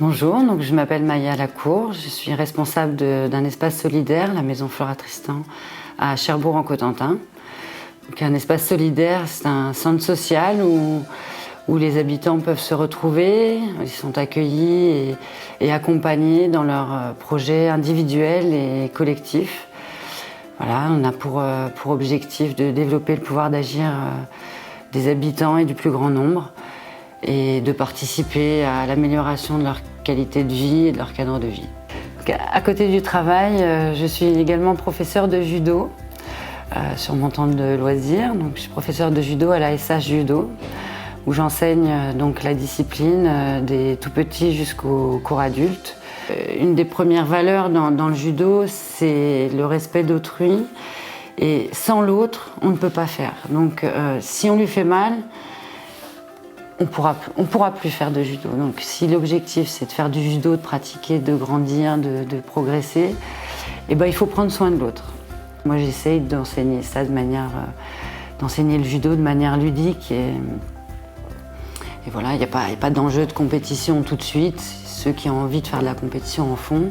Bonjour, donc je m'appelle Maya Lacour, je suis responsable d'un espace solidaire, la Maison Flora Tristan, à Cherbourg-en-Cotentin. Donc un espace solidaire, c'est un centre social où les habitants peuvent se retrouver, ils sont accueillis et accompagnés dans leurs projets individuels et collectifs. Voilà, on a pour objectif de développer le pouvoir d'agir des habitants et du plus grand nombre, et de participer à l'amélioration de leur qualité de vie et de leur cadre de vie. Donc, à côté du travail, je suis également professeure de judo sur mon temps de loisirs. Donc, je suis professeure de judo à la SH Judo, où j'enseigne donc la discipline des tout petits jusqu'au cours adulte. Une des premières valeurs dans le judo, c'est le respect d'autrui. Et sans l'autre, on ne peut pas faire. Donc si on lui fait mal, on pourra plus faire de judo. Donc si l'objectif c'est de faire du judo, de pratiquer, de grandir, de progresser, eh ben, il faut prendre soin de l'autre. Moi j'essaye d'enseigner ça d'enseigner le judo de manière ludique et voilà, il n'y a pas d'enjeu de compétition tout de suite. Ceux qui ont envie de faire de la compétition en font,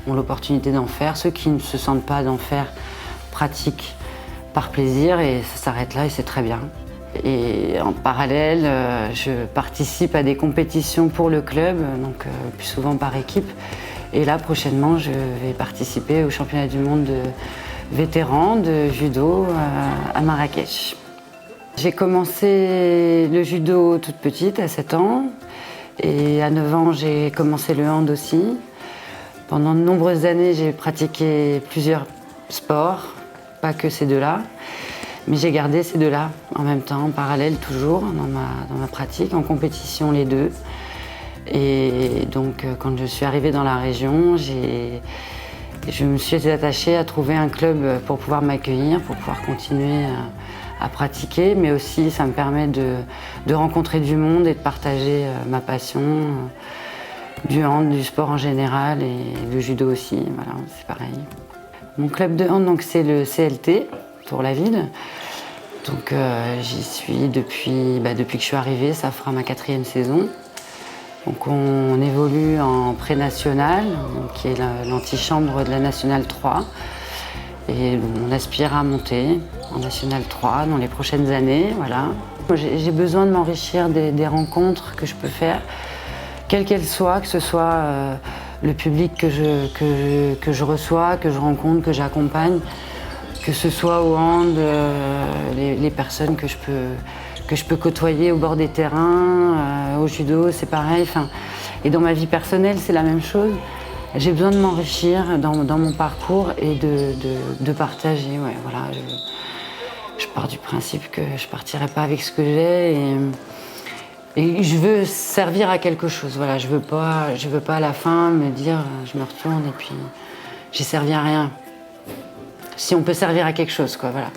ont l'opportunité d'en faire. Ceux qui ne se sentent pas d'en faire pratiquent par plaisir et ça s'arrête là et c'est très bien. Et en parallèle, je participe à des compétitions pour le club, donc plus souvent par équipe. Et là, prochainement, je vais participer au championnat du monde de vétérans de judo à Marrakech. J'ai commencé le judo toute petite, à 7 ans. Et à 9 ans, j'ai commencé le hand aussi. Pendant de nombreuses années, j'ai pratiqué plusieurs sports, pas que ces deux-là. Mais j'ai gardé ces deux-là en même temps, en parallèle toujours, dans ma pratique, en compétition les deux. Et donc, quand je suis arrivée dans la région, je me suis attachée à trouver un club pour pouvoir m'accueillir, pour pouvoir continuer à pratiquer, mais aussi ça me permet de rencontrer du monde et de partager ma passion du hand, du sport en général et le judo aussi, voilà, c'est pareil. Mon club de hand, donc, c'est le CLT, pour la ville. Donc j'y suis depuis que je suis arrivée, ça fera ma 4e saison. Donc on évolue en pré-national, qui est l'antichambre de la Nationale 3. Et on aspire à monter en Nationale 3 dans les prochaines années. Voilà. J'ai besoin de m'enrichir des rencontres que je peux faire, quelles qu'elles soient, que ce soit le public que je reçois, que je rencontre, que j'accompagne, que ce soit au hand, les personnes que je peux côtoyer au bord des terrains, au judo, c'est pareil. Et dans ma vie personnelle, c'est la même chose. J'ai besoin de m'enrichir dans mon parcours et de partager. Ouais, voilà, je pars du principe que je ne partirai pas avec ce que j'ai et je veux servir à quelque chose. Voilà, je veux pas à la fin me dire je me retourne et puis j'ai servi à rien. Si on peut servir à quelque chose, quoi, voilà.